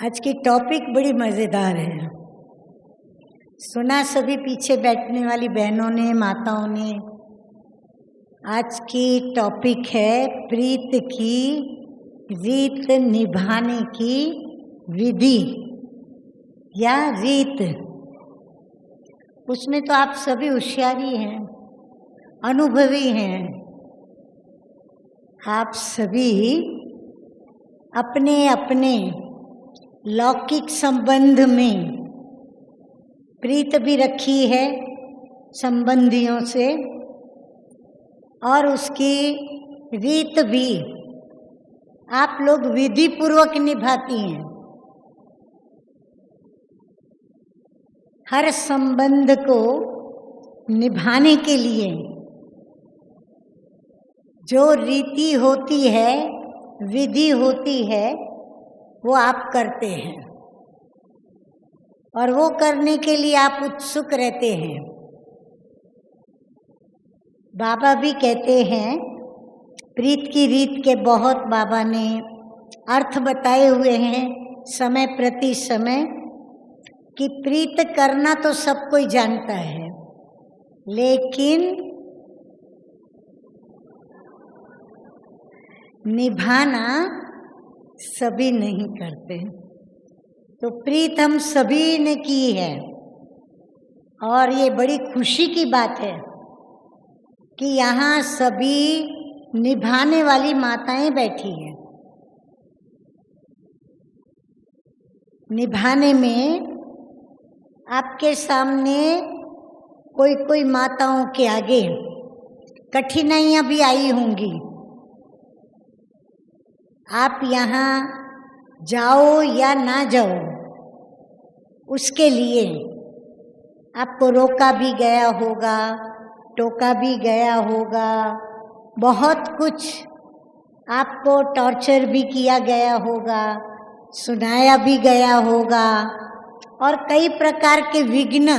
आज की टॉपिक बड़ी मज़ेदार है। सुना सभी पीछे बैठने वाली बहनों ने, माताओं ने। आज की टॉपिक है प्रीत की रीत निभाने की विधि या रीत। उसमें तो आप सभी होशियारी हैं, अनुभवी हैं। आप सभी अपने अपने लौकिक संबंध में प्रीत भी रखी है संबंधियों से, और उसकी रीत भी आप लोग विधि पूर्वक निभाती हैं। हर संबंध को निभाने के लिए जो रीति होती है, विधि होती है, वो आप करते हैं और वो करने के लिए आप उत्सुक रहते हैं। बाबा भी कहते हैं, प्रीत की रीत के बहुत बाबा ने अर्थ बताए हुए हैं समय प्रति समय, कि प्रीत करना तो सब कोई जानता है, लेकिन निभाना सभी नहीं करते। तो प्रीत हम सभी ने की है और ये बड़ी खुशी की बात है कि यहाँ सभी निभाने वाली माताएं बैठी हैं। निभाने में आपके सामने कोई माताओं के आगे कठिनाइयाँ भी आई होंगी। आप यहाँ जाओ या ना जाओ, उसके लिए आपको रोका भी गया होगा, टोका भी गया होगा, बहुत कुछ आपको टॉर्चर भी किया गया होगा, सुनाया भी गया होगा, और कई प्रकार के विघ्न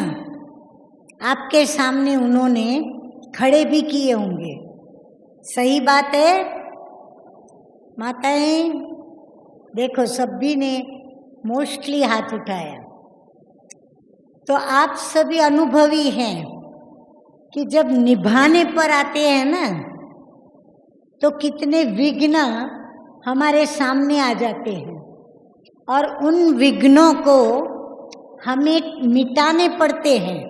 आपके सामने उन्होंने खड़े भी किए होंगे। सही बात है माताएं? देखो सभी ने मोस्टली हाथ उठाया। तो आप सभी अनुभवी हैं कि जब निभाने पर आते हैं ना, तो कितने विघ्न हमारे सामने आ जाते हैं और उन विघ्नों को हमें मिटाने पड़ते हैं।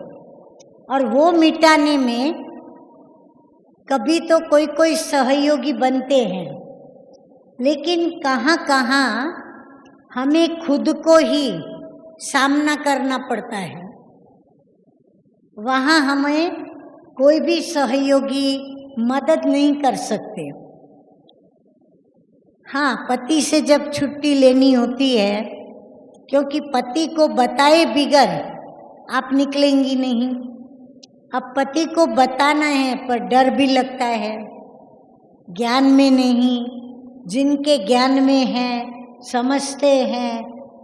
और वो मिटाने में कभी तो कोई सहयोगी बनते हैं, लेकिन कहाँ कहाँ हमें खुद को ही सामना करना पड़ता है। वहाँ हमें कोई भी सहयोगी मदद नहीं कर सकते। हाँ, पति से जब छुट्टी लेनी होती है, क्योंकि पति को बताए बिगर आप निकलेंगी नहीं। अब पति को बताना है पर डर भी लगता है, ज्ञान में नहीं। जिनके ज्ञान में हैं, समझते हैं,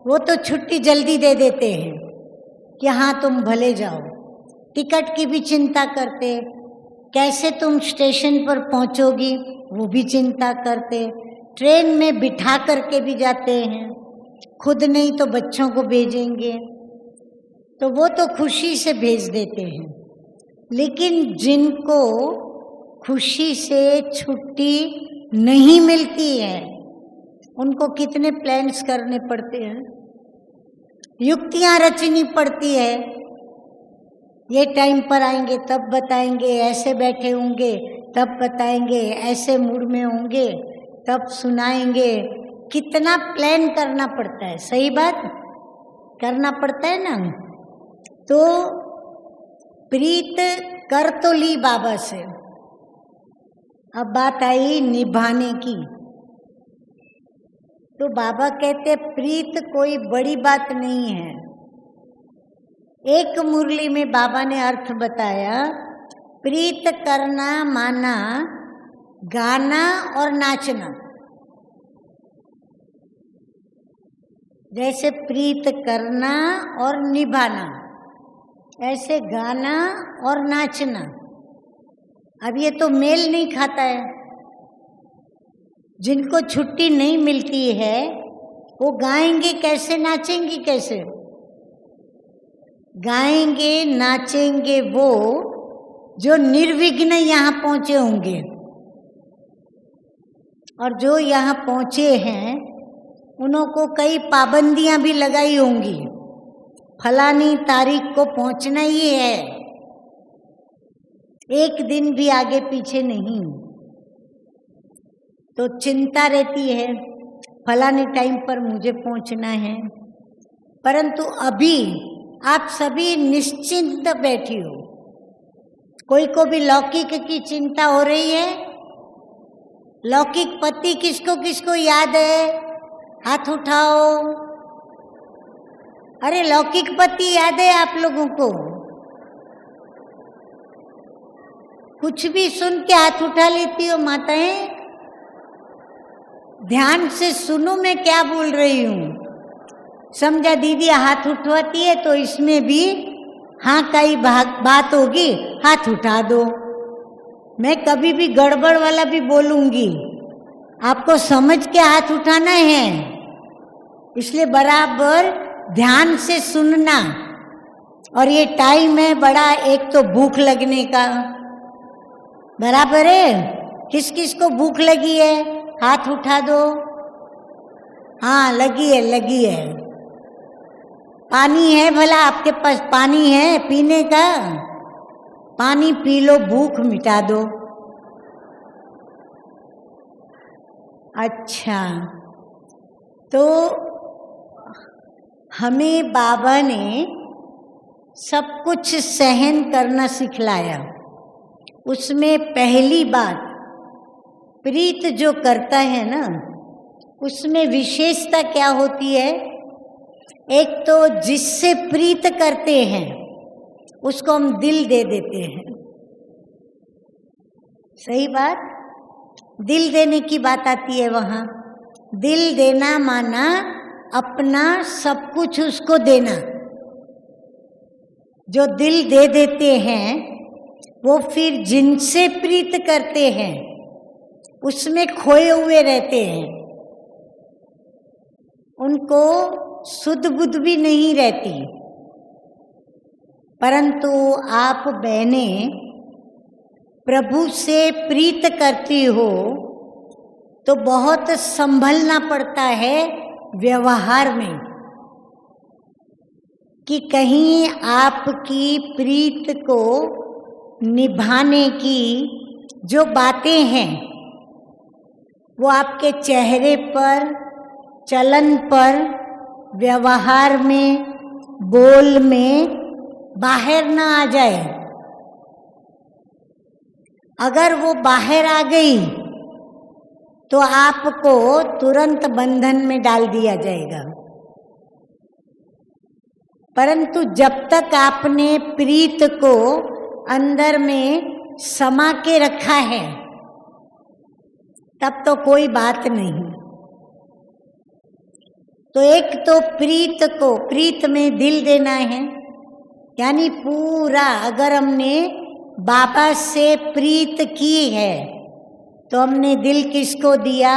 वो तो छुट्टी जल्दी दे देते हैं कि हाँ तुम भले जाओ। टिकट की भी चिंता करते, कैसे तुम स्टेशन पर पहुंचोगी वो भी चिंता करते। ट्रेन में बिठा करके भी जाते हैं, खुद नहीं तो बच्चों को भेजेंगे, तो वो तो खुशी से भेज देते हैं। लेकिन जिनको खुशी से छुट्टी नहीं मिलती है, उनको कितने प्लान्स करने पड़ते हैं, युक्तियां रचनी पड़ती है। ये टाइम पर आएंगे तब बताएंगे, ऐसे बैठे होंगे तब बताएंगे, ऐसे मूड में होंगे तब सुनाएंगे। कितना प्लान करना पड़ता है, सही बात करना पड़ता है ना। तो प्रीत कर तो ली बाबा से, अब बात आई निभाने की। तो बाबा कहते प्रीत कोई बड़ी बात नहीं है। एक मुरली में बाबा ने अर्थ बताया, प्रीत करना माना गाना और नाचना। जैसे प्रीत करना और निभाना, ऐसे गाना और नाचना। अब ये तो मेल नहीं खाता है। जिनको छुट्टी नहीं मिलती है वो गाएंगे कैसे, नाचेंगे कैसे? गाएंगे नाचेंगे वो जो निर्विघ्न यहाँ पहुंचे होंगे, और जो यहाँ पहुंचे हैं उनको कई पाबंदियां भी लगाई होंगी, फलानी तारीख को पहुंचना ही है, एक दिन भी आगे पीछे नहीं। तो चिंता रहती है फलाने टाइम पर मुझे पहुंचना है, परंतु अभी आप सभी निश्चिंत बैठी हो। कोई को भी लौकिक की चिंता हो रही है? लौकिक पति किसको किसको याद है? हाथ उठाओ। अरे लौकिक पति याद है आप लोगों को? कुछ भी सुन के हाथ उठा लेती हो माताएं? ध्यान से सुनो मैं क्या बोल रही हूँ। समझा दीदी हाथ उठवाती है तो इसमें भी हाँ का ही बात होगी, हाथ उठा दो। मैं कभी भी गड़बड़ वाला भी बोलूंगी, आपको समझ के हाथ उठाना है, इसलिए बराबर ध्यान से सुनना। और ये टाइम है बड़ा, एक तो भूख लगने का, बराबर है? किस किस को भूख लगी है हाथ उठा दो। हाँ लगी है, लगी है। पानी है भला आपके पास? पानी है पीने का? पानी पी लो, भूख मिटा दो। अच्छा, तो हमें बाबा ने सब कुछ सहन करना सिखलाया। उसमें पहली बात, प्रीत जो करता है ना, उसमें विशेषता क्या होती है? एक तो जिससे प्रीत करते हैं उसको हम दिल दे देते हैं। सही बात? दिल देने की बात आती है वहां। दिल देना माना अपना सब कुछ उसको देना। जो दिल दे देते हैं वो फिर जिनसे प्रीत करते हैं उसमें खोए हुए रहते हैं, उनको सुध बुध भी नहीं रहती। परंतु आप बहनें प्रभु से प्रीत करती हो तो बहुत संभलना पड़ता है व्यवहार में, कि कहीं आपकी प्रीत को निभाने की जो बातें हैं वो आपके चेहरे पर, चलन पर, व्यवहार में, बोल में बाहर ना आ जाए। अगर वो बाहर आ गई तो आपको तुरंत बंधन में डाल दिया जाएगा। परंतु जब तक आपने प्रीत को अंदर में समा के रखा है तब तो कोई बात नहीं। तो एक तो प्रीत में दिल देना है, यानी पूरा। अगर हमने बाबा से प्रीत की है तो हमने दिल किसको दिया?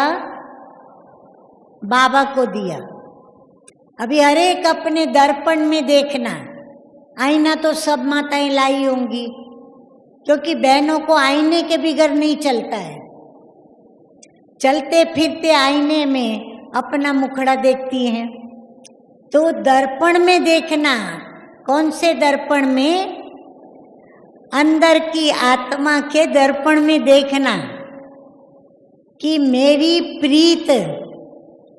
बाबा को दिया। अभी हर एक अपने दर्पण में देखना, आईना तो सब माताएं लाई होंगी, क्योंकि बहनों को आईने के बिगर नहीं चलता है। चलते फिरते आईने में अपना मुखड़ा देखती हैं। तो दर्पण में देखना। कौन से दर्पण में? अंदर की आत्मा के दर्पण में देखना कि मेरी प्रीत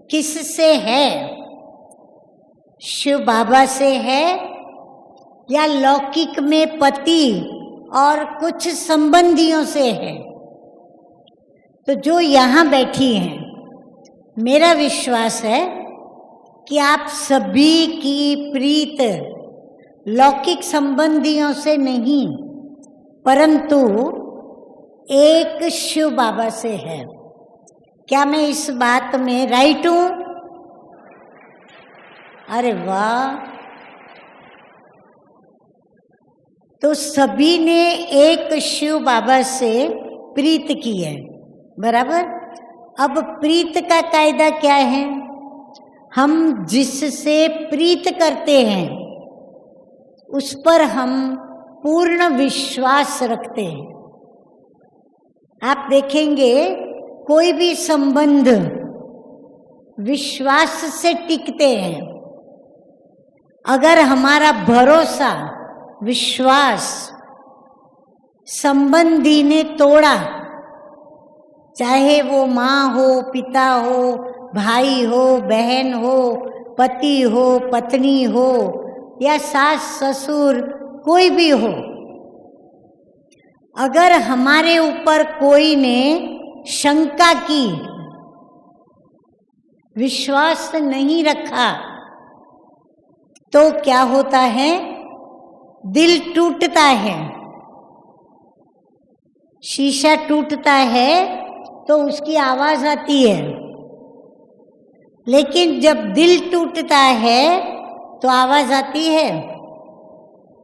किससे है? शिव बाबा से है या लौकिक में पति और कुछ संबंधियों से है? तो जो यहाँ बैठी हैं, मेरा विश्वास है कि आप सभी की प्रीत लौकिक संबंधियों से नहीं, परंतु एक शिव बाबा से है। क्या मैं इस बात में राइट हूं? अरे वाह! तो सभी ने एक शिव बाबा से प्रीत की है, बराबर। अब प्रीत का कायदा क्या है? हम जिससे प्रीत करते हैं उस पर हम पूर्ण विश्वास रखते हैं। आप देखेंगे कोई भी संबंध विश्वास से टिकते हैं। अगर हमारा भरोसा, विश्वास संबंधी ने तोड़ा, चाहे वो माँ हो, पिता हो, भाई हो, बहन हो, पति हो, पत्नी हो या सास ससुर, कोई भी हो, अगर हमारे ऊपर कोई ने शंका की, विश्वास नहीं रखा, तो क्या होता है? दिल टूटता है। शीशा टूटता है तो उसकी आवाज आती है, लेकिन जब दिल टूटता है तो आवाज आती है?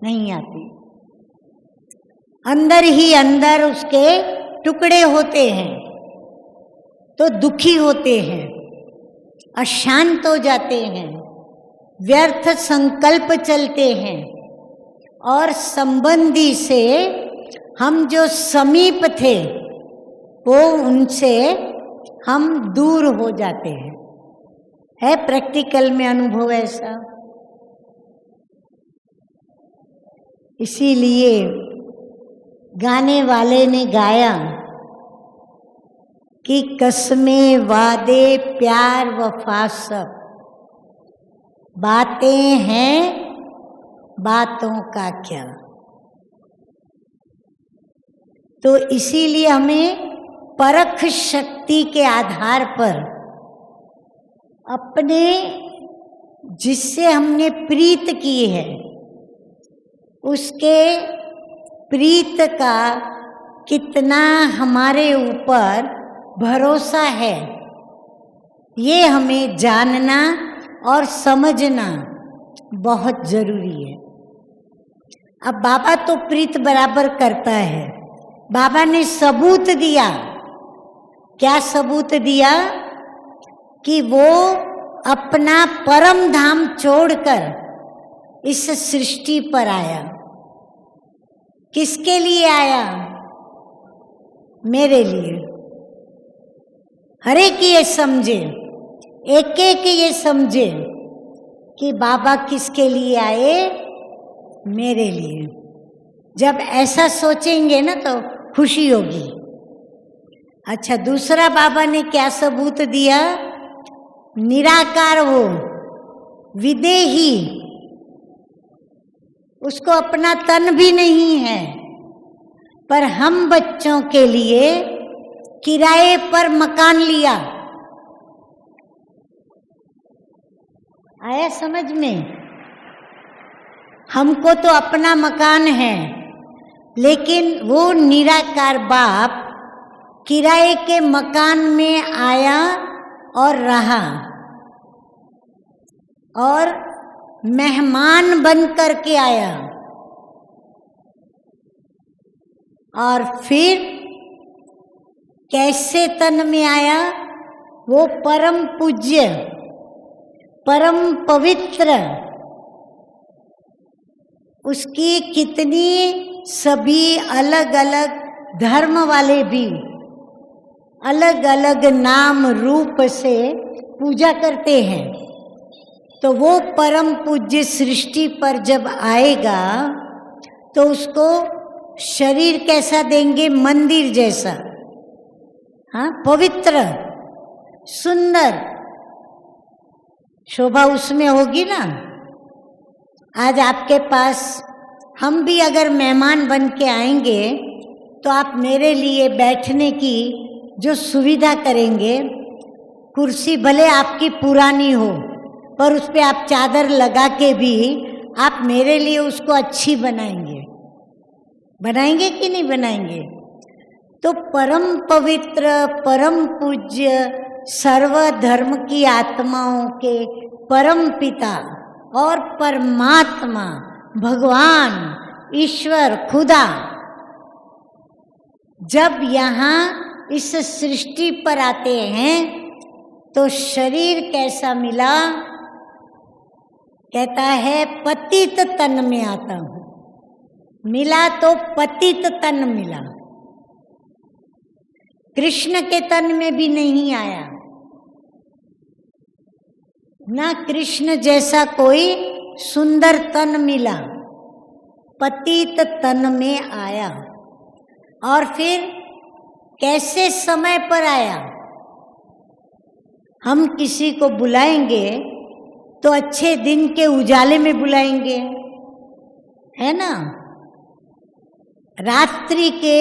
नहीं आती। अंदर ही अंदर उसके टुकड़े होते हैं तो दुखी होते हैं, अशांत हो जाते हैं, व्यर्थ संकल्प चलते हैं और संबंधी से हम जो समीप थे वो उनसे हम दूर हो जाते हैं। है प्रैक्टिकल में अनुभव ऐसा। इसीलिए गाने वाले ने गाया कि कसमें, वादे, प्यार, वफा सब बातें हैं, बातों का क्या। तो इसीलिए हमें परख शक्ति के आधार पर अपने जिससे हमने प्रीत की है उसके प्रीत का कितना हमारे ऊपर भरोसा है, ये हमें जानना और समझना बहुत जरूरी है। अब बाबा तो प्रीत बराबर करता है। बाबा ने सबूत दिया। क्या सबूत दिया? कि वो अपना परम धाम छोड़कर इस सृष्टि पर आया। किसके लिए आया? मेरे लिए। हर एक ये समझे, एक एक ये समझे कि बाबा किसके लिए आए? मेरे लिए। जब ऐसा सोचेंगे ना तो खुशी होगी। अच्छा, दूसरा बाबा ने क्या सबूत दिया? निराकार हो, विदेही, उसको अपना तन भी नहीं है, पर हम बच्चों के लिए किराए पर मकान लिया। आया समझ में? हमको तो अपना मकान है, लेकिन वो निराकार बाप किराए के मकान में आया और रहा और मेहमान बन करके आया। और फिर कैसे तन में आया? वो परम पूज्य, परम पवित्र, उसकी कितनी सभी अलग अलग धर्म वाले भी अलग अलग नाम रूप से पूजा करते हैं। तो वो परम पूज्य सृष्टि पर जब आएगा तो उसको शरीर कैसा देंगे? मंदिर जैसा। हाँ, पवित्र, सुंदर, शोभा उसमें होगी ना। आज आपके पास हम भी अगर मेहमान बन के आएंगे तो आप मेरे लिए बैठने की जो सुविधा करेंगे, कुर्सी भले आपकी पुरानी हो पर उस पर आप चादर लगा के भी आप मेरे लिए उसको अच्छी बनाएंगे। बनाएंगे कि नहीं बनाएंगे? तो परम पवित्र, परम पूज्य, सर्वधर्म की आत्माओं के परम पिता और परमात्मा, भगवान, ईश्वर, खुदा जब यहाँ इस सृष्टि पर आते हैं तो शरीर कैसा मिला? कहता है पतित तन में आता हूं। मिला तो पतित तन मिला, कृष्ण के तन में भी नहीं आया। ना कृष्ण जैसा कोई सुंदर तन मिला, पतित तन में आया। और फिर कैसे समय पर आया? हम किसी को बुलाएंगे तो अच्छे दिन के उजाले में बुलाएंगे, है ना? रात्रि के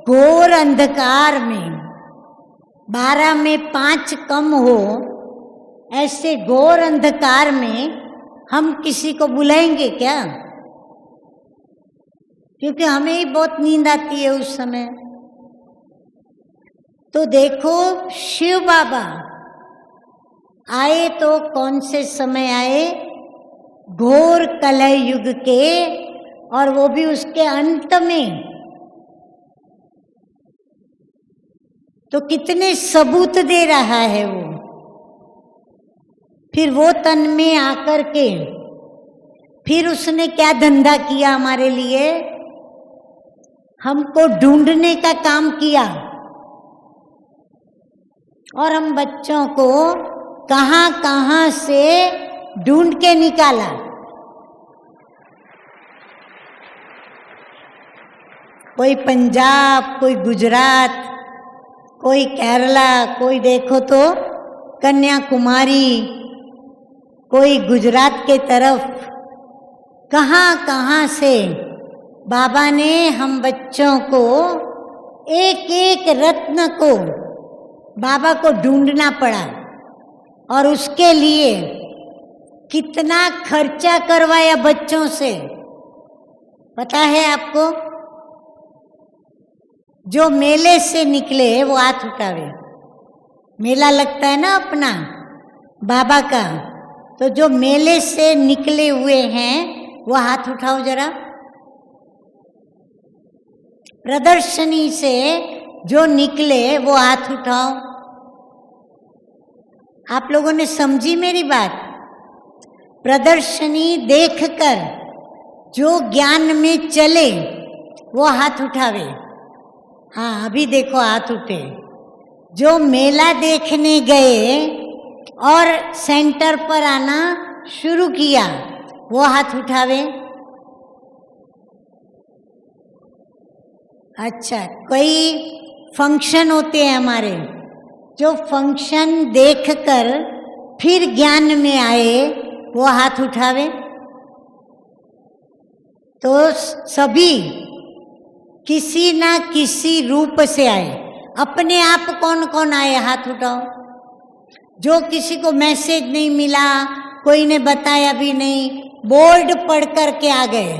घोर अंधकार में 12 में 5 कम हो, ऐसे घोर अंधकार में हम किसी को बुलाएंगे क्या? क्योंकि हमें ही बहुत नींद आती है उस समय। तो देखो शिव बाबा आए तो कौन से समय आए? घोर कलह युग के, और वो भी उसके अंत में। तो कितने सबूत दे रहा है वो। फिर वो तन में आकर के फिर उसने क्या धंधा किया हमारे लिए? हमको ढूंढने का काम किया। और हम बच्चों को कहां कहां से ढूंढ के निकाला। कोई पंजाब, कोई गुजरात, कोई केरला, कोई देखो तो कन्याकुमारी, कोई गुजरात के तरफ, कहां कहां से बाबा ने हम बच्चों को एक एक रत्न को बाबा को ढूंढना पड़ा। और उसके लिए कितना खर्चा करवाया बच्चों से, पता है आपको? जो मेले से निकले वो हाथ उठावे। मेला लगता है ना अपना बाबा का, तो जो मेले से निकले हुए हैं वो हाथ उठाओ जरा। प्रदर्शनी से जो निकले वो हाथ उठाओ। आप लोगों ने समझी मेरी बात? प्रदर्शनी देखकर जो ज्ञान में चले वो हाथ उठावे। हाँ, अभी देखो हाथ उठे। जो मेला देखने गए और सेंटर पर आना शुरू किया वो हाथ उठावे। अच्छा, कोई फंक्शन होते हैं हमारे, जो फंक्शन देखकर फिर ज्ञान में आए वो हाथ उठावे। तो सभी किसी ना किसी रूप से आए। अपने आप कौन कौन आए? हाथ उठाओ। जो किसी को मैसेज नहीं मिला, कोई ने बताया भी नहीं, बोर्ड पढ़ करके आ गए,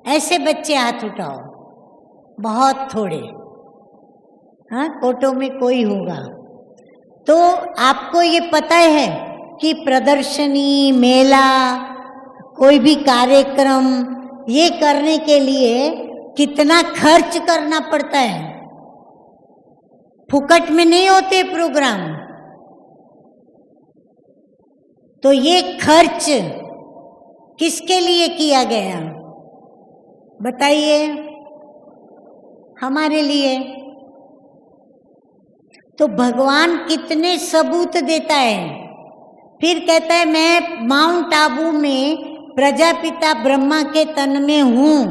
ऐसे बच्चे हाथ उठाओ। बहुत थोड़े, हाँ, कोटों में कोई होगा। तो आपको ये पता है कि प्रदर्शनी, मेला, कोई भी कार्यक्रम ये करने के लिए कितना खर्च करना पड़ता है। फुकट में नहीं होते प्रोग्राम। तो ये खर्च किसके लिए किया गया बताइए? हमारे लिए। तो भगवान कितने सबूत देता है। फिर कहता है मैं माउंट आबू में प्रजापिता ब्रह्मा के तन में हूं।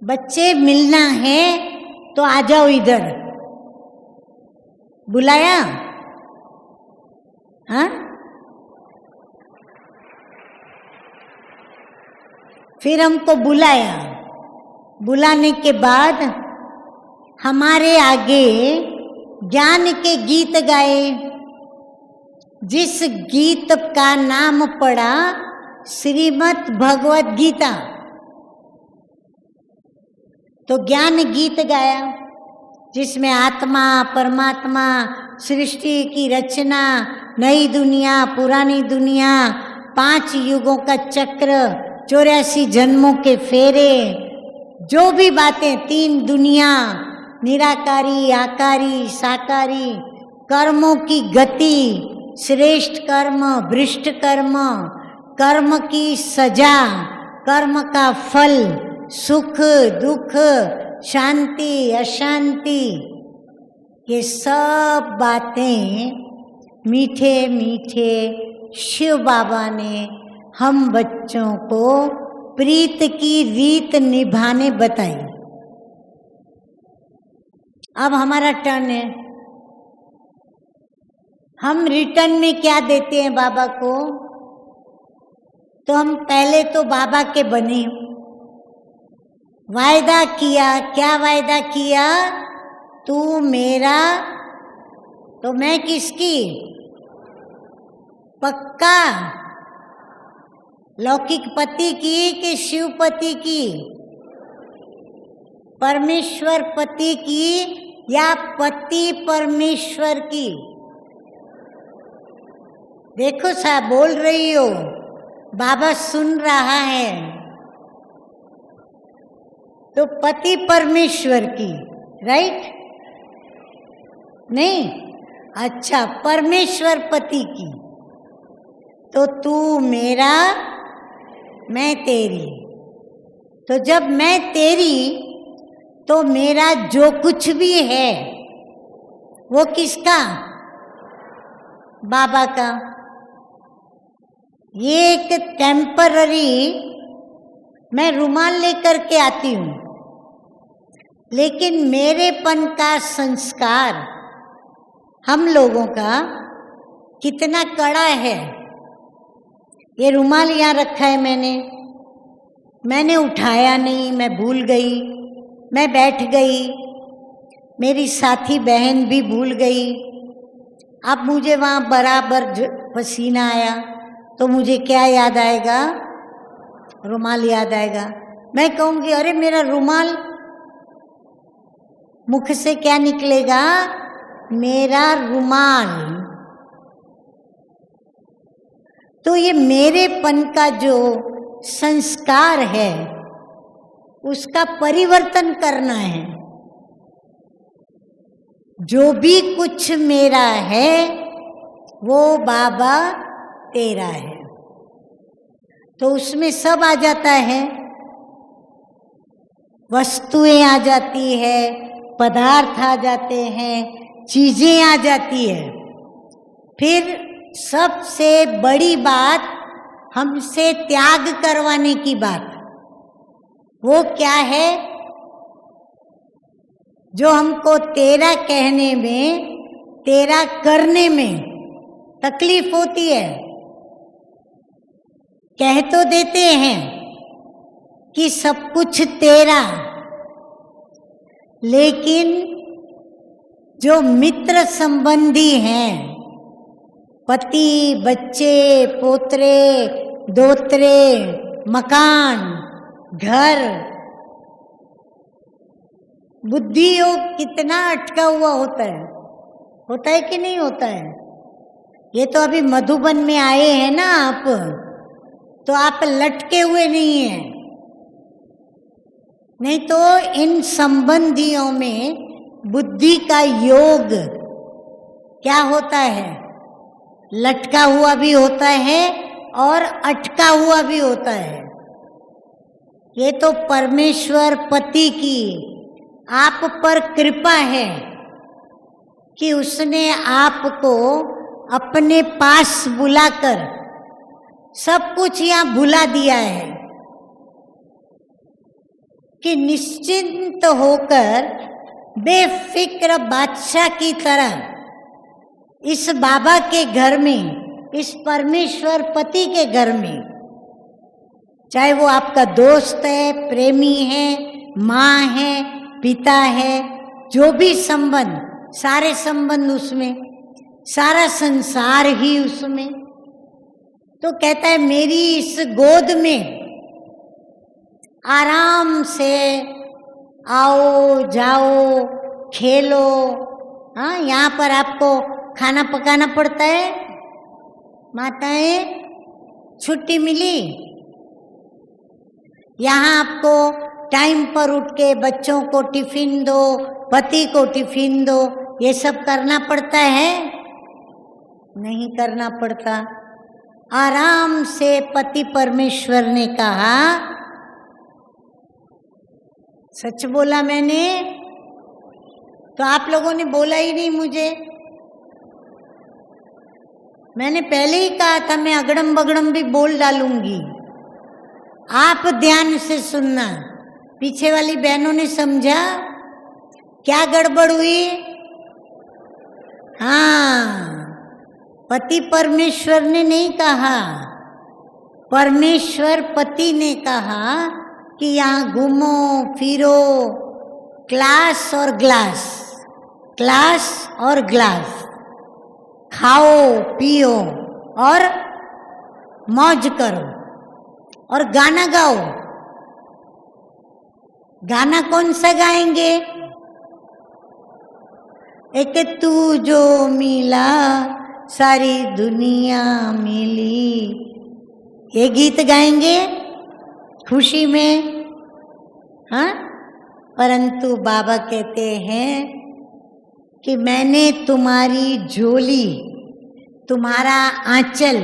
बच्चे मिलना है तो आ जाओ इधर। बुलाया? हाँ, फिर हमको बुलाया। बुलाने के बाद हमारे आगे ज्ञान के गीत गाए। जिस गीत का नाम पड़ा श्रीमद् भगवत गीता। तो ज्ञान गीत गाया जिसमें आत्मा, परमात्मा, सृष्टि की रचना, नई दुनिया, पुरानी दुनिया, 5 युगों का चक्र, 84 जन्मों के फेरे, जो भी बातें, 3 दुनिया, निराकारी, आकारी, साकारी, कर्मों की गति, श्रेष्ठ कर्म, भ्रष्ट कर्म, कर्म की सजा, कर्म का फल, सुख दुख, शांति अशांति, ये सब बातें मीठे मीठे शिव बाबा ने हम बच्चों को प्रीत की रीत निभाने बताई। अब हमारा टर्न है। हम रिटर्न में क्या देते हैं बाबा को? तो हम पहले तो बाबा के बने, वायदा किया। क्या वायदा किया? तू मेरा तो मैं किसकी? पक्का लौकिक पति की कि शिव पति की? परमेश्वर पति की या पति परमेश्वर की? देखो साहब, बोल रही हो, बाबा सुन रहा है। तो पति परमेश्वर की, राइट? नहीं, अच्छा, परमेश्वर पति की। तो तू मेरा, मैं तेरी। तो जब मैं तेरी, तो मेरा जो कुछ भी है वो किसका? बाबा का। ये एक टेम्पररी, मैं रुमाल लेकर के आती हूँ, लेकिन मेरेपन का संस्कार हम लोगों का कितना कड़ा है। ये रुमाल यहाँ रखा है, मैंने उठाया नहीं, मैं भूल गई, मैं बैठ गई, मेरी साथी बहन भी भूल गई। अब मुझे वहाँ बराबर पसीना आया तो मुझे क्या याद आएगा? रुमाल याद आएगा। मैं कहूँगी अरे मेरा रुमाल, मुख से क्या निकलेगा? मेरा रुमाल। तो ये मेरेपन का जो संस्कार है उसका परिवर्तन करना है। जो भी कुछ मेरा है वो बाबा तेरा है। तो उसमें सब आ जाता है, वस्तुएं आ जाती है, पदार्थ आ जाते हैं, चीजें आ जाती है। फिर सबसे बड़ी बात, हमसे त्याग करवाने की बात, वो क्या है? जो हमको तेरा कहने में, तेरा करने में तकलीफ होती है। कह तो देते हैं कि सब कुछ तेरा, लेकिन जो मित्र संबंधी हैं, पति, बच्चे, पोतरे, दोतरे, मकान, घर, बुद्धि योग कितना अटका हुआ होता है कि नहीं होता है? ये तो अभी मधुबन में आए हैं ना आप, तो आप लटके हुए नहीं हैं। नहीं तो इन संबंधियों में बुद्धि का योग क्या होता है? लटका हुआ भी होता है और अटका हुआ भी होता है। ये तो परमेश्वर पति की आप पर कृपा है कि उसने आपको अपने पास बुलाकर सब कुछ यहाँ भुला दिया है कि निश्चिंत होकर बेफिक्र बादशाह की तरह इस बाबा के घर में, इस परमेश्वर पति के घर में, चाहे वो आपका दोस्त है, प्रेमी है, माँ है, पिता है, जो भी संबंध, सारे संबंध उसमें, सारा संसार ही उसमें। तो कहता है मेरी इस गोद में आराम से आओ जाओ खेलो। हाँ, यहाँ पर आपको खाना पकाना पड़ता है, माताएं छुट्टी मिली, यहाँ आपको टाइम पर उठ के बच्चों को टिफिन दो, पति को टिफिन दो, ये सब करना पड़ता है? नहीं करना पड़ता। आराम से पति परमेश्वर ने कहा, सच बोला मैंने? तो आप लोगों ने बोला ही नहीं मुझे। मैंने पहले ही कहा था मैं अगड़म बगड़म भी बोल डालूंगी। आप ध्यान से सुनना। पीछे वाली बहनों ने समझा क्या गड़बड़ हुई? हाँ, पति परमेश्वर ने नहीं कहा, परमेश्वर पति ने कहा कि यहाँ घूमो फिरो, क्लास और ग्लास, क्लास और ग्लास, खाओ पियो और मौज करो और गाना गाओ। गाना कौन सा गाएंगे? एक तू जो मिला सारी दुनिया मिली, ये गीत गाएंगे खुशी में। हाँ, परंतु बाबा कहते हैं कि मैंने तुम्हारी झोली, तुम्हारा आंचल,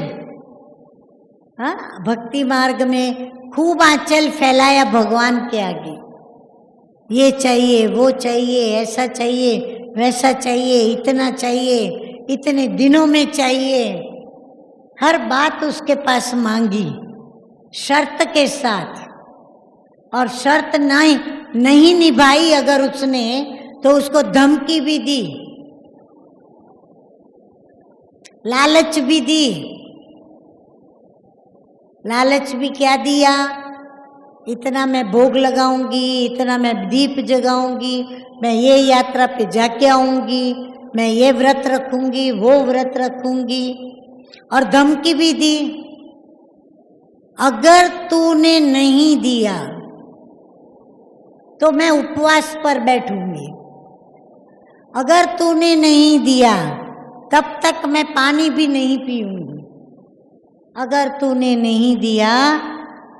हाँ, भक्ति मार्ग में खूब आंचल फैलाया भगवान के आगे। ये चाहिए, वो चाहिए, ऐसा चाहिए, वैसा चाहिए, इतना चाहिए, इतने दिनों में चाहिए। हर बात उसके पास मांगी शर्त के साथ, और शर्त नहीं निभाई अगर उसने तो उसको धमकी भी दी, लालच भी दी। लालच भी क्या दिया? इतना मैं भोग लगाऊंगी, इतना मैं दीप जगाऊंगी, मैं ये यात्रा पे जाके आऊंगी, मैं ये व्रत रखूंगी, वो व्रत रखूंगी, और धमकी भी दी। अगर तूने नहीं दिया तो मैं उपवास पर बैठूंगी, अगर तूने नहीं दिया तब तक मैं पानी भी नहीं पीऊंगी, अगर तूने नहीं दिया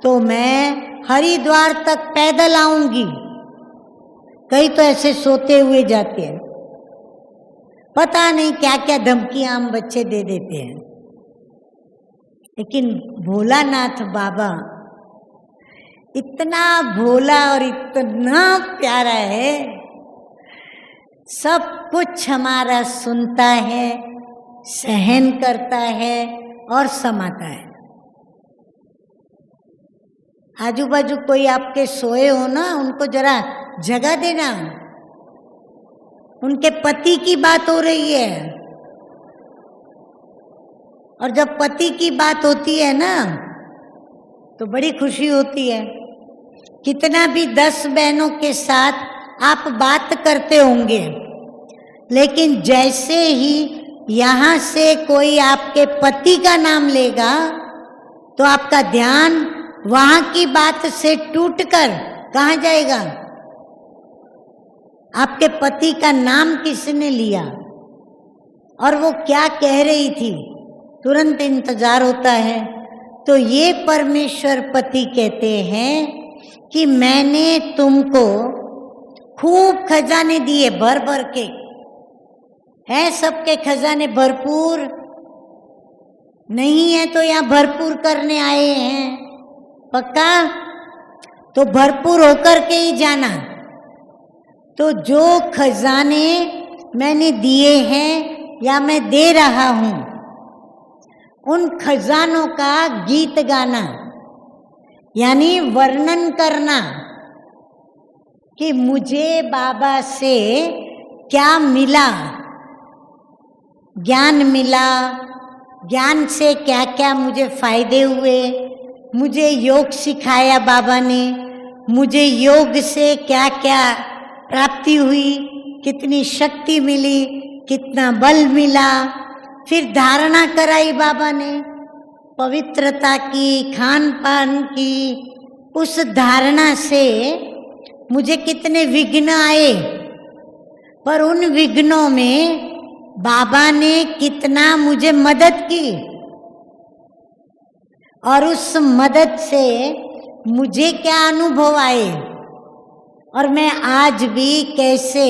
तो मैं हरिद्वार तक पैदल आऊंगी। कई तो ऐसे सोते हुए जाते हैं, पता नहीं क्या क्या धमकियां हम बच्चे दे देते हैं। लेकिन भोलानाथ बाबा इतना भोला और इतना प्यारा है, सब कुछ हमारा सुनता है, सहन करता है और समाता है। आजू बाजू कोई आपके सोए हो ना, उनको जरा जगह देना। उनके पति की बात हो रही है, और जब पति की बात होती है ना तो बड़ी खुशी होती है। कितना भी 10 बहनों के साथ आप बात करते होंगे, लेकिन जैसे ही यहाँ से कोई आपके पति का नाम लेगा तो आपका ध्यान वहां की बात से टूटकर कहाँ जाएगा? आपके पति का नाम किसने लिया और वो क्या कह रही थी, तुरंत इंतजार होता है। तो ये परमेश्वर पति कहते हैं कि मैंने तुमको खूब खजाने दिए, भर भर के हैं। सबके खजाने भरपूर नहीं है तो यहाँ भरपूर करने आए हैं, पक्का? तो भरपूर होकर के ही जाना। तो जो खजाने मैंने दिए हैं या मैं दे रहा हूं, उन खजानों का गीत गाना, यानी वर्णन करना कि मुझे बाबा से क्या मिला, ज्ञान मिला, ज्ञान से क्या क्या मुझे फायदे हुए, मुझे योग सिखाया बाबा ने, मुझे योग से क्या क्या प्राप्ति हुई, कितनी शक्ति मिली, कितना बल मिला। फिर धारणा कराई बाबा ने पवित्रता की, खान पान की। उस धारणा से मुझे कितने विघ्न आए, पर उन विघ्नों में बाबा ने कितना मुझे मदद की, और उस मदद से मुझे क्या अनुभव आए, और मैं आज भी कैसे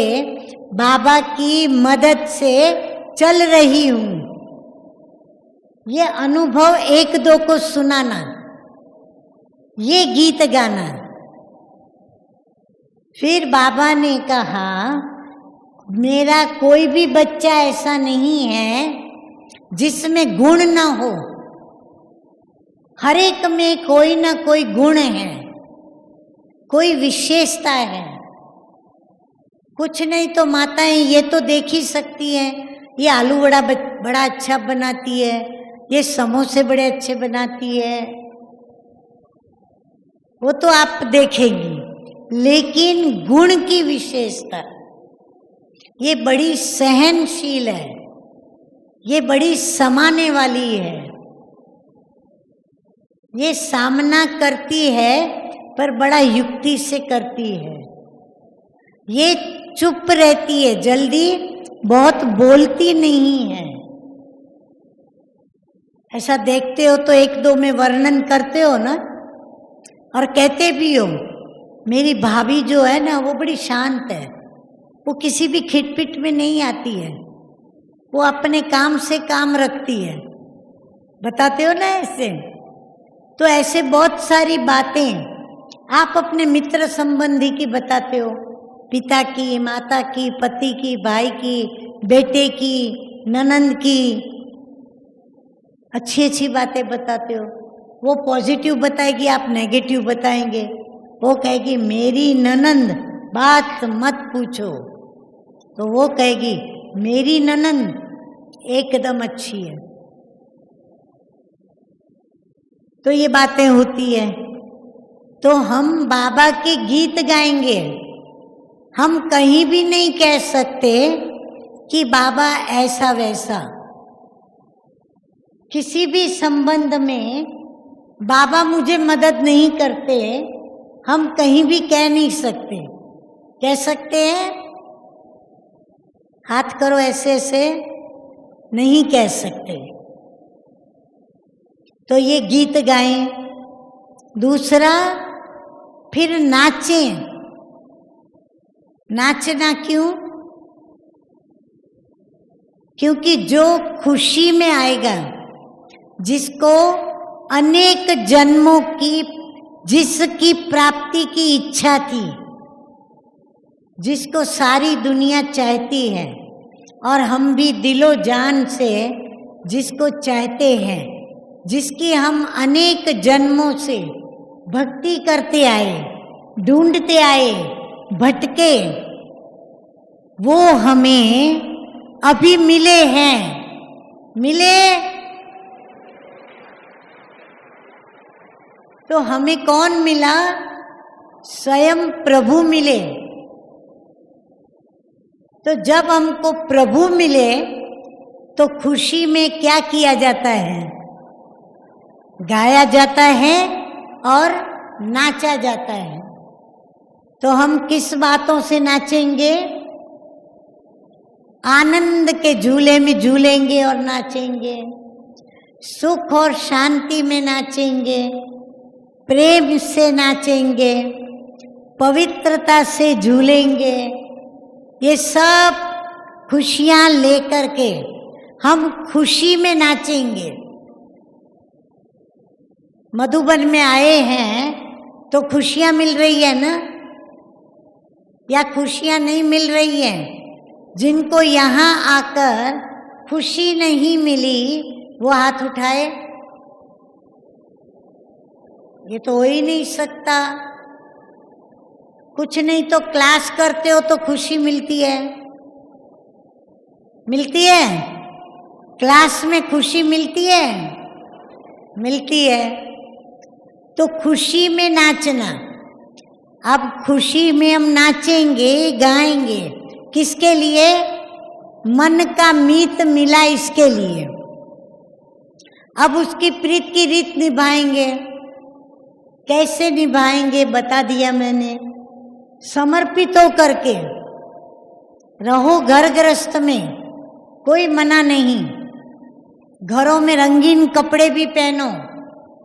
बाबा की मदद से चल रही हूँ। ये अनुभव एक दो को सुनाना, ये गीत गाना। फिर बाबा ने कहा, मेरा कोई भी बच्चा ऐसा नहीं है जिसमें गुण ना हो, हर एक में कोई ना कोई गुण है, कोई विशेषता है। कुछ नहीं तो माताएं ये तो देख ही सकती हैं, ये आलू बड़ा अच्छा बनाती है, ये समोसे बड़े अच्छे बनाती है, वो तो आप देखेंगी। लेकिन गुण की विशेषता, ये बड़ी सहनशील है, ये बड़ी समाने वाली है, ये सामना करती है पर बड़ा युक्ति से करती है, ये चुप रहती है, जल्दी बहुत बोलती नहीं है। ऐसा देखते हो तो एक दो में वर्णन करते हो ना, और कहते भी हो मेरी भाभी जो है ना वो बड़ी शांत है, वो किसी भी खिटपिट में नहीं आती है, वो अपने काम से काम रखती है, बताते हो ना ऐसे। तो ऐसे बहुत सारी बातें आप अपने मित्र संबंधी की बताते हो, पिता की, माता की, पति की, भाई की, बेटे की, ननंद की, अच्छी अच्छी बातें बताते हो। वो पॉजिटिव बताएगी, आप नेगेटिव बताएंगे। वो कहेगी मेरी ननंद बात मत पूछो, तो वो कहेगी मेरी ननंद एकदम अच्छी है। तो ये बातें होती है। तो हम बाबा के गीत गाएंगे, हम कहीं भी नहीं कह सकते कि बाबा ऐसा वैसा। किसी भी संबंध में बाबा मुझे मदद नहीं करते, हम कहीं भी कह नहीं सकते। कह सकते हैं? हाथ करो ऐसे ऐसे, नहीं कह सकते। तो ये गीत गाएं। दूसरा, फिर नाचें। नाचना क्यों? क्योंकि जो खुशी में आएगा, जिसको अनेक जन्मों की, जिसकी प्राप्ति की इच्छा थी, जिसको सारी दुनिया चाहती है, और हम भी दिलो जान से जिसको चाहते हैं, जिसकी हम अनेक जन्मों से भक्ति करते आए, ढूंढते आए, भटके, वो हमें अभी मिले हैं। मिले तो हमें कौन मिला? स्वयं प्रभु मिले। तो जब हमको प्रभु मिले तो खुशी में क्या किया जाता है? गाया जाता है और नाचा जाता है। तो हम किस बातों से नाचेंगे? आनंद के झूले में झूलेंगे और नाचेंगे, सुख और शांति में नाचेंगे, प्रेम से नाचेंगे, पवित्रता से झूलेंगे। ये सब खुशियां लेकर के हम खुशी में नाचेंगे। मधुबन में आए हैं तो खुशियां मिल रही है ना, या खुशियां नहीं मिल रही है? जिनको यहाँ आकर खुशी नहीं मिली वो हाथ उठाए। ये तो हो ही नहीं सकता। कुछ नहीं तो क्लास करते हो तो खुशी मिलती है, मिलती है? क्लास में खुशी मिलती है, मिलती है। तो खुशी में नाचना। अब खुशी में हम नाचेंगे, गाएंगे, किसके लिए? मन का मीत मिला इसके लिए। अब उसकी प्रीत की रीत निभाएंगे। कैसे निभाएंगे बता दिया मैंने। समर्पित हो करके रहो। घर गृहस्थ में कोई मना नहीं, घरों में रंगीन कपड़े भी पहनो,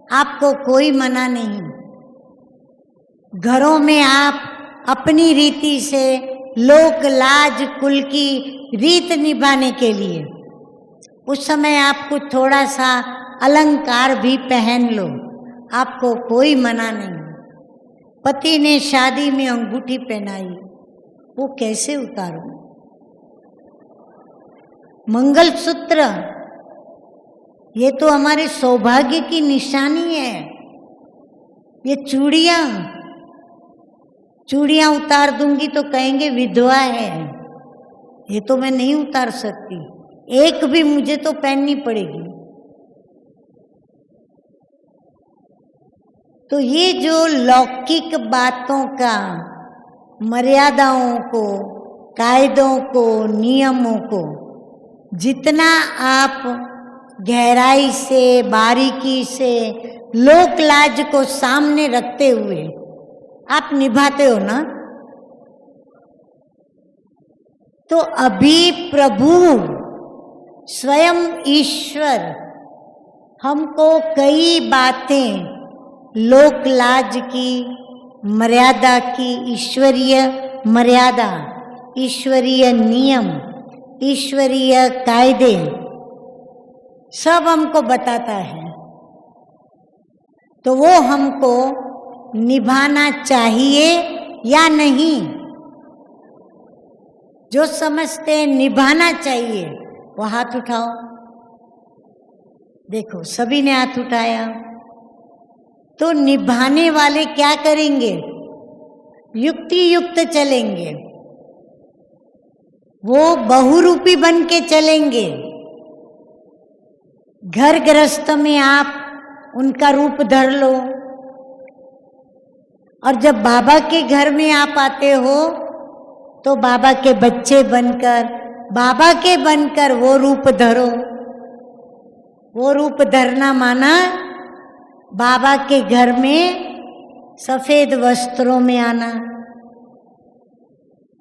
आपको कोई मना नहीं। घरों में आप अपनी रीति से लोक लाज कुल की रीत निभाने के लिए। उस समय आपको थोड़ा सा अलंकार भी पहन लो, आपको कोई मना नहीं। पति ने शादी में अंगूठी पहनाई, वो कैसे उतारूं? मंगलसूत्र, ये तो हमारे सौभाग्य की निशानी है। ये चूड़ियां उतार दूंगी तो कहेंगे विधवा है, ये तो मैं नहीं उतार सकती, एक भी मुझे तो पहननी पड़ेगी। तो ये जो लौकिक बातों का, मर्यादाओं को, कायदों को, नियमों को जितना आप गहराई से, बारीकी से, लोक लाज को सामने रखते हुए आप निभाते हो ना, तो अभी प्रभु स्वयं ईश्वर हमको कई बातें लोक लाज की, मर्यादा की, ईश्वरीय मर्यादा, ईश्वरीय नियम, ईश्वरीय कायदे सब हमको बताता है। तो वो हमको निभाना चाहिए या नहीं? जो समझते हैं निभाना चाहिए वो हाथ उठाओ। देखो सभी ने हाथ उठाया। तो निभाने वाले क्या करेंगे? युक्ति युक्त चलेंगे, वो बहुरूपी बन के चलेंगे। घर गृहस्थ में आप उनका रूप धर लो, और जब बाबा के घर में आप आते हो तो बाबा के बच्चे बनकर, बाबा के बनकर वो रूप धरो। वो रूप धरना माना बाबा के घर में सफेद वस्त्रों में आना।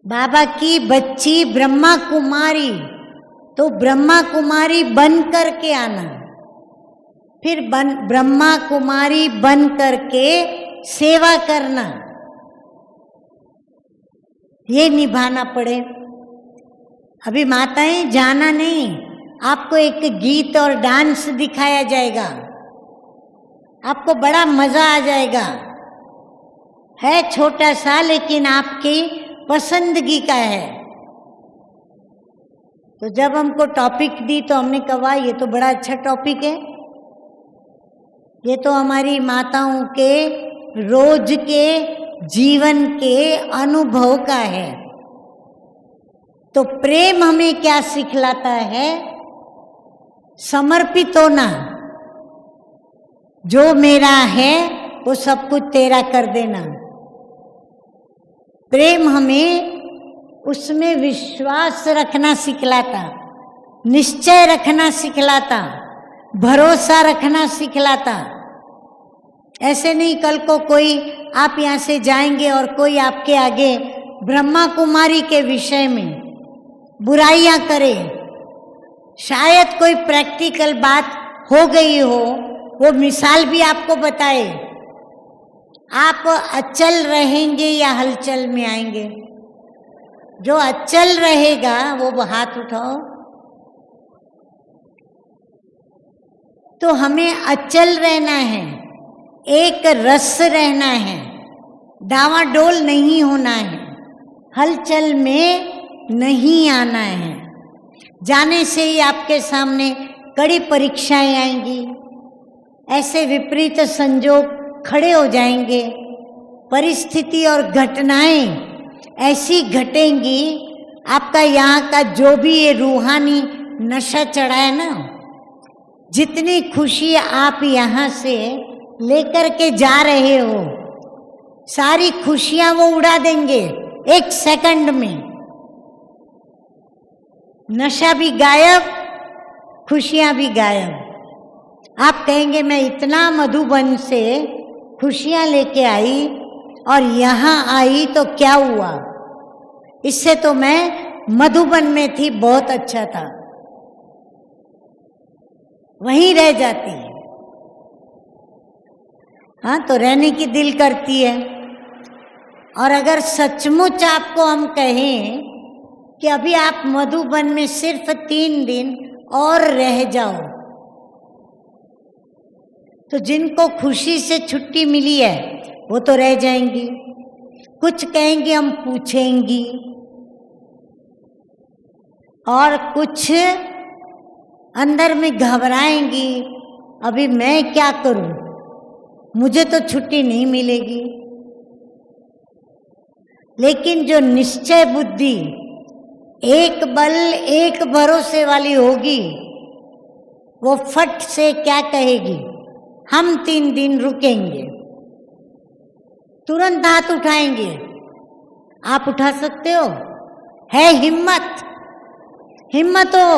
बाबा की बच्ची ब्रह्मा कुमारी, तो ब्रह्मा कुमारी बन करके आना, फिर ब्रह्मा कुमारी बन करके सेवा करना, ये निभाना पड़े। अभी माताएं जाना नहीं, आपको एक गीत और डांस दिखाया जाएगा, आपको बड़ा मजा आ जाएगा। है छोटा सा लेकिन आपकी पसंदगी का है। तो जब हमको टॉपिक दी तो हमने कहा ये तो बड़ा अच्छा टॉपिक है, ये तो हमारी माताओं के रोज के जीवन के अनुभव का है। तो प्रेम हमें क्या सिखलाता है? समर्पित होना। जो मेरा है वो सब कुछ तेरा कर देना। प्रेम हमें उसमें विश्वास रखना सिखलाता, निश्चय रखना सिखलाता, भरोसा रखना सिखलाता। ऐसे नहीं कल को कोई आप यहाँ से जाएंगे और कोई आपके आगे ब्रह्मा कुमारी के विषय में बुराइयां करे, शायद कोई प्रैक्टिकल बात हो गई हो, वो मिसाल भी आपको बताए, आप अचल रहेंगे या हलचल में आएंगे? जो अचल रहेगा वो हाथ उठाओ। तो हमें अचल रहना है, एक रस रहना है, डावाडोल नहीं होना है, हलचल में नहीं आना है। जाने से ही आपके सामने कड़ी परीक्षाएं आएंगी, ऐसे विपरीत संजोग खड़े हो जाएंगे, परिस्थिति और घटनाएं ऐसी घटेंगी, आपका यहाँ का जो भी ये रूहानी नशा चढ़ा है ना, जितनी खुशी आप यहाँ से लेकर के जा रहे हो, सारी खुशियां वो उड़ा देंगे एक सेकंड में। नशा भी गायब, खुशियां भी गायब। आप कहेंगे मैं इतना मधुबन से खुशियां लेके आई और यहाँ आई तो क्या हुआ, इससे तो मैं मधुबन में थी, बहुत अच्छा था, वहीं रह जाती है। हाँ, तो रहने की दिल करती है। और अगर सचमुच आपको हम कहें कि अभी आप मधुबन में सिर्फ 3 दिन और रह जाओ, तो जिनको खुशी से छुट्टी मिली है वो तो रह जाएंगी, कुछ कहेंगे हम पूछेंगी, और कुछ अंदर में घबराएंगी, अभी मैं क्या करूं, मुझे तो छुट्टी नहीं मिलेगी। लेकिन जो निश्चय बुद्धि, एक बल एक भरोसे वाली होगी, वो फट से क्या कहेगी, हम 3 दिन रुकेंगे, तुरंत हाथ उठाएंगे। आप उठा सकते हो? है हिम्मत? हिम्मत हो,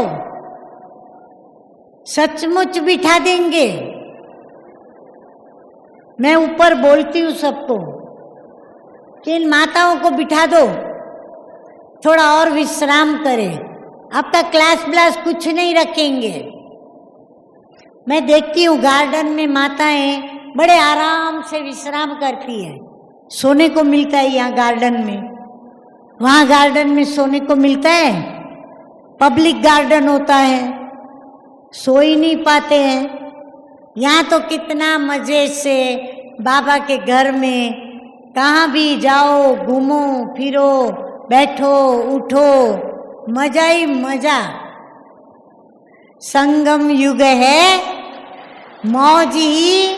सचमुच बिठा देंगे। मैं ऊपर बोलती हूँ सबको कि इन माताओं को बिठा दो, थोड़ा और विश्राम करें, आपका क्लास ब्लास कुछ नहीं रखेंगे। मैं देखती हूँ गार्डन में माताएं बड़े आराम से विश्राम करती है, सोने को मिलता है यहाँ गार्डन में, वहाँ गार्डन में सोने को मिलता है, पब्लिक गार्डन होता है, सो ही नहीं पाते हैं। यहाँ तो कितना मजे से बाबा के घर में कहाँ भी जाओ, घूमो फिरो, बैठो उठो, मजा ही मजा। संगम युग है, मौज ही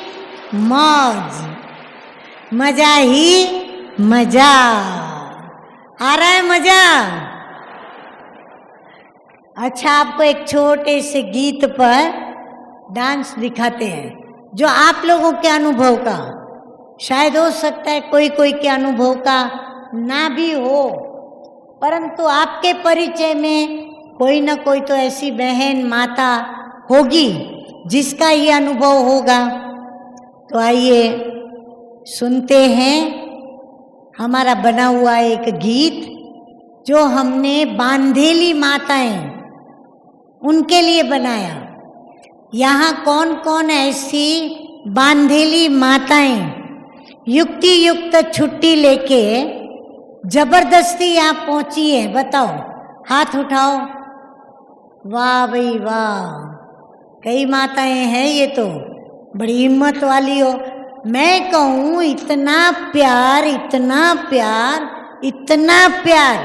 मौज, मजा ही मजा। आ रहा है मजा? अच्छा, आपको एक छोटे से गीत पर डांस दिखाते हैं, जो आप लोगों के अनुभव का, शायद हो सकता है कोई कोई के अनुभव का ना भी हो, परंतु आपके परिचय में कोई ना कोई तो ऐसी बहन माता होगी जिसका ये अनुभव होगा। तो आइए सुनते हैं हमारा बना हुआ एक गीत जो हमने बांधेली माताएं उनके लिए बनाया। यहाँ कौन कौन ऐसी बांधेली माताएं युक्ति युक्त छुट्टी लेके जबरदस्ती यहाँ पहुंची है, बताओ, हाथ उठाओ। वाह भाई वाह, कई माताएं हैं ये तो, बड़ी हिम्मत वाली हो। मैं कहूँ इतना प्यार, इतना प्यार, इतना प्यार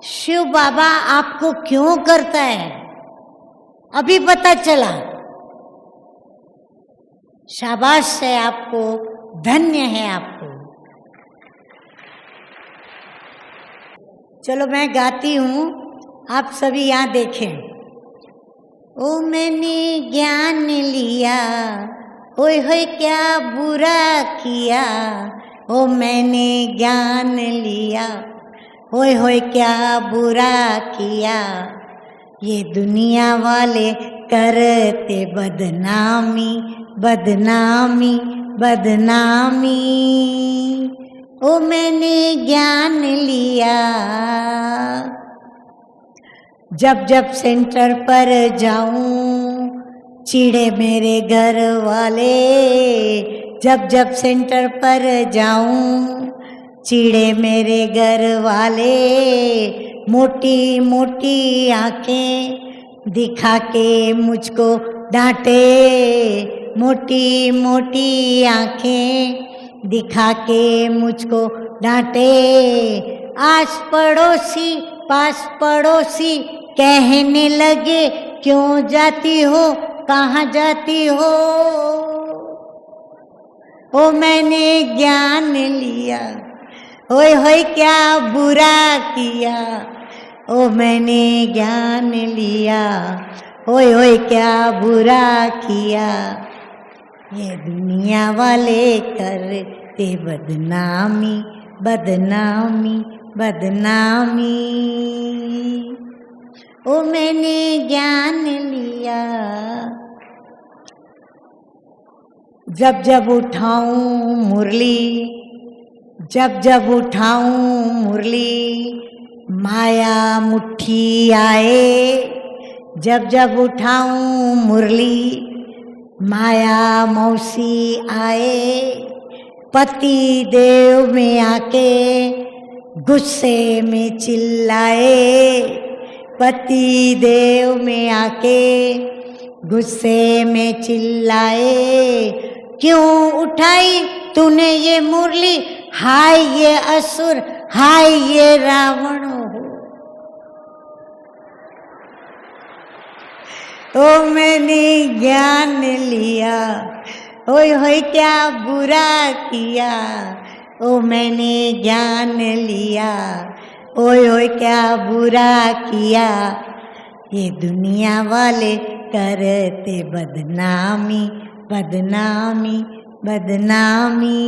शिव बाबा आपको क्यों करता है, अभी पता चला। शाबाश है आपको, धन्य है आपको। चलो मैं गाती हूँ, आप सभी यहाँ देखें। ओ मैंने ज्ञान लिया, ओए होए क्या बुरा किया, ओ मैंने ज्ञान लिया, ओए होए क्या बुरा किया, ये दुनिया वाले करते बदनामी बदनामी बदनामी, ओ मैंने ज्ञान लिया। जब जब सेंटर पर जाऊं चिढ़े मेरे घर वाले, जब जब सेंटर पर जाऊं चिढ़े मेरे घर वाले, मोटी मोटी आंखें दिखा के मुझको डांटे, मोटी मोटी आंखें दिखा के मुझको डांटे। आस पड़ोसी पास पड़ोसी कहने लगे, क्यों जाती हो, कहाँ जाती हो, ओ मैंने ज्ञान लिया, ओए होए क्या बुरा किया, ओ मैंने ज्ञान लिया, ओए होए क्या बुरा किया, ये दुनिया वाले करते बदनामी बदनामी बदनामी, ओ मैंने ज्ञान लिया। जब जब उठाऊं मुरली, जब जब उठाऊं मुरली, माया मुट्ठी आए, जब जब उठाऊं मुरली, माया मौसी आए, पति देव में आके गुस्से में चिल्लाए, पति देव में आके गुस्से में चिल्लाए, क्यों उठाई तूने ये मुरली, हाय ये असुर, हाय ये रावण हो। ओ मैंने ज्ञान लिया, ओए होए क्या बुरा किया, ओ मैंने ज्ञान लिया, ओए होए क्या बुरा किया। ये दुनिया वाले करते बदनामी, बदनामी, बदनामी,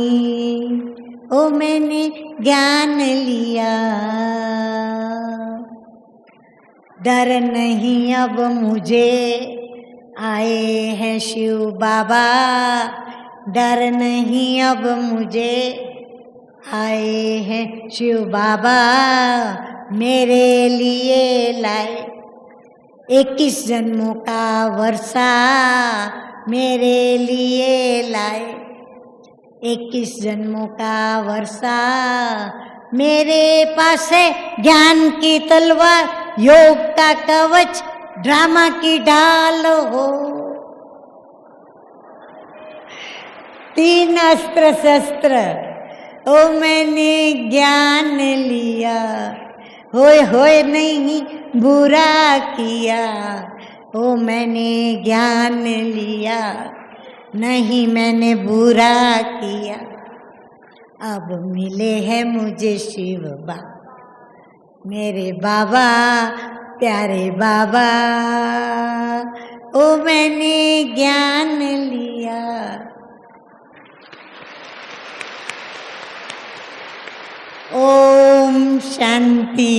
ओ मैंने ज्ञान लिया। डर नहीं अब मुझे, आए हैं शिव बाबा, डर नहीं अब मुझे, आए हैं शिव बाबा, मेरे लिए लाए 21 जन्मों का वर्षा, मेरे लिए लाए 21 जन्मों का वर्षा। मेरे पास है ज्ञान की तलवार, योग का कवच, ड्रामा की ढाल हो। 3 अस्त्र शस्त्र, ओ मैंने ज्ञान लिया, होए होए नहीं बुरा किया, ओ मैंने ज्ञान लिया, नहीं मैंने बुरा किया। अब मिले हैं मुझे शिव बाबा, मेरे बाबा प्यारे बाबा, ओ मैंने ज्ञान लिया। ओम शांति।